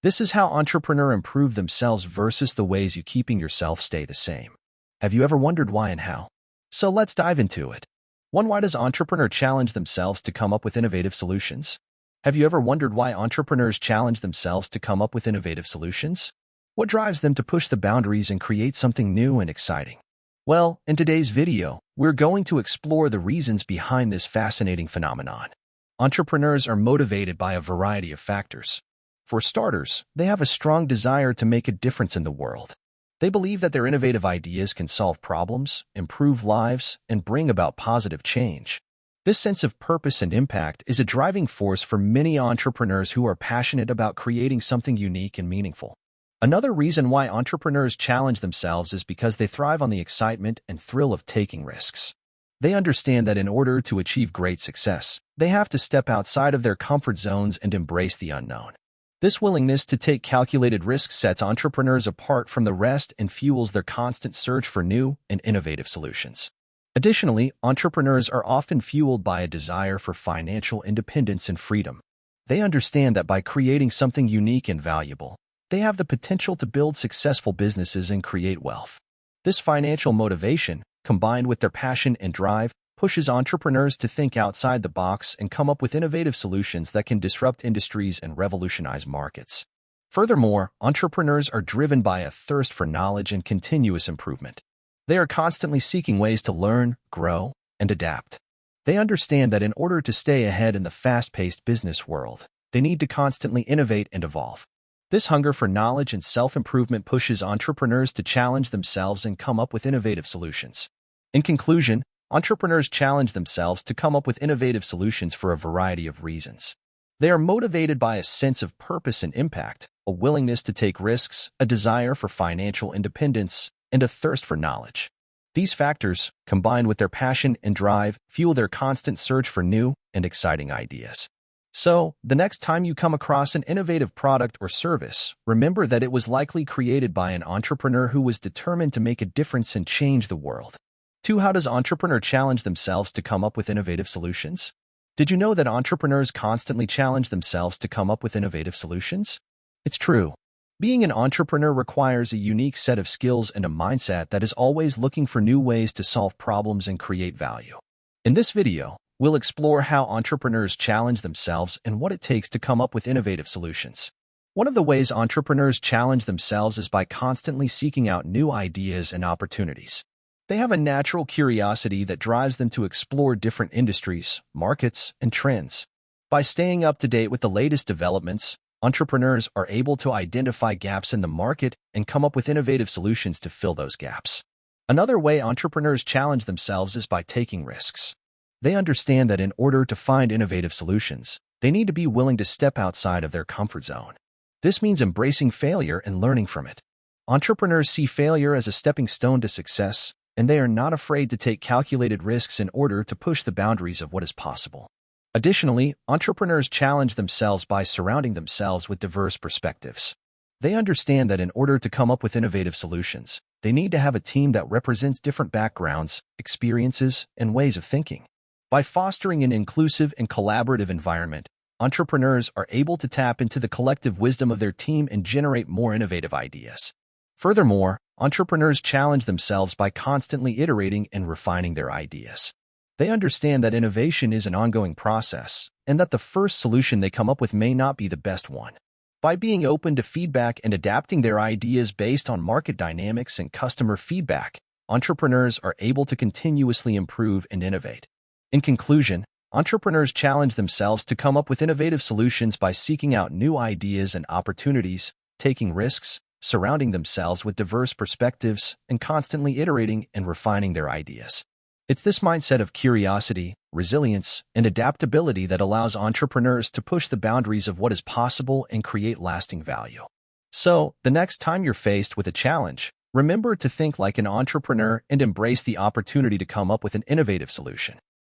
This is how entrepreneurs improve themselves versus the ways you keeping yourself stay the same. Have you ever wondered why and how? So let's dive into it. 1. Why does entrepreneur challenge themselves to come up with innovative solutions? Have you ever wondered why entrepreneurs challenge themselves to come up with innovative solutions? What drives them to push the boundaries and create something new and exciting? Well, in today's video, we're going to explore the reasons behind this fascinating phenomenon. Entrepreneurs are motivated by a variety of factors. For starters, they have a strong desire to make a difference in the world. They believe that their innovative ideas can solve problems, improve lives, and bring about positive change. This sense of purpose and impact is a driving force for many entrepreneurs who are passionate about creating something unique and meaningful. Another reason why entrepreneurs challenge themselves is because they thrive on the excitement and thrill of taking risks. They understand that in order to achieve great success, they have to step outside of their comfort zones and embrace the unknown. This willingness to take calculated risks sets entrepreneurs apart from the rest and fuels their constant search for new and innovative solutions. Additionally, entrepreneurs are often fueled by a desire for financial independence and freedom. They understand that by creating something unique and valuable, they have the potential to build successful businesses and create wealth. This financial motivation, combined with their passion and drive, pushes entrepreneurs to think outside the box and come up with innovative solutions that can disrupt industries and revolutionize markets. Furthermore, entrepreneurs are driven by a thirst for knowledge and continuous improvement. They are constantly seeking ways to learn, grow, and adapt. They understand that in order to stay ahead in the fast-paced business world, they need to constantly innovate and evolve. This hunger for knowledge and self-improvement pushes entrepreneurs to challenge themselves and come up with innovative solutions. In conclusion, entrepreneurs challenge themselves to come up with innovative solutions for a variety of reasons. They are motivated by a sense of purpose and impact, a willingness to take risks, a desire for financial independence, and a thirst for knowledge. These factors, combined with their passion and drive, fuel their constant search for new and exciting ideas. So, the next time you come across an innovative product or service, remember that it was likely created by an entrepreneur who was determined to make a difference and change the world. 2. How does entrepreneur challenge themselves to come up with innovative solutions? Did you know that entrepreneurs constantly challenge themselves to come up with innovative solutions? It's true. Being an entrepreneur requires a unique set of skills and a mindset that is always looking for new ways to solve problems and create value. In this video, we'll explore how entrepreneurs challenge themselves and what it takes to come up with innovative solutions. One of the ways entrepreneurs challenge themselves is by constantly seeking out new ideas and opportunities. They have a natural curiosity that drives them to explore different industries, markets, and trends. By staying up to date with the latest developments, entrepreneurs are able to identify gaps in the market and come up with innovative solutions to fill those gaps. Another way entrepreneurs challenge themselves is by taking risks. They understand that in order to find innovative solutions, they need to be willing to step outside of their comfort zone. This means embracing failure and learning from it. Entrepreneurs see failure as a stepping stone to success, and they are not afraid to take calculated risks in order to push the boundaries of what is possible. Additionally, entrepreneurs challenge themselves by surrounding themselves with diverse perspectives. They understand that in order to come up with innovative solutions, they need to have a team that represents different backgrounds, experiences, and ways of thinking. By fostering an inclusive and collaborative environment, entrepreneurs are able to tap into the collective wisdom of their team and generate more innovative ideas. Furthermore, entrepreneurs challenge themselves by constantly iterating and refining their ideas. They understand that innovation is an ongoing process, and that the first solution they come up with may not be the best one. By being open to feedback and adapting their ideas based on market dynamics and customer feedback, entrepreneurs are able to continuously improve and innovate. In conclusion, entrepreneurs challenge themselves to come up with innovative solutions by seeking out new ideas and opportunities, taking risks, surrounding themselves with diverse perspectives, and constantly iterating and refining their ideas. It's this mindset of curiosity, resilience, and adaptability that allows entrepreneurs to push the boundaries of what is possible and create lasting value. So, the next time you're faced with a challenge, remember to think like an entrepreneur and embrace the opportunity to come up with an innovative solution.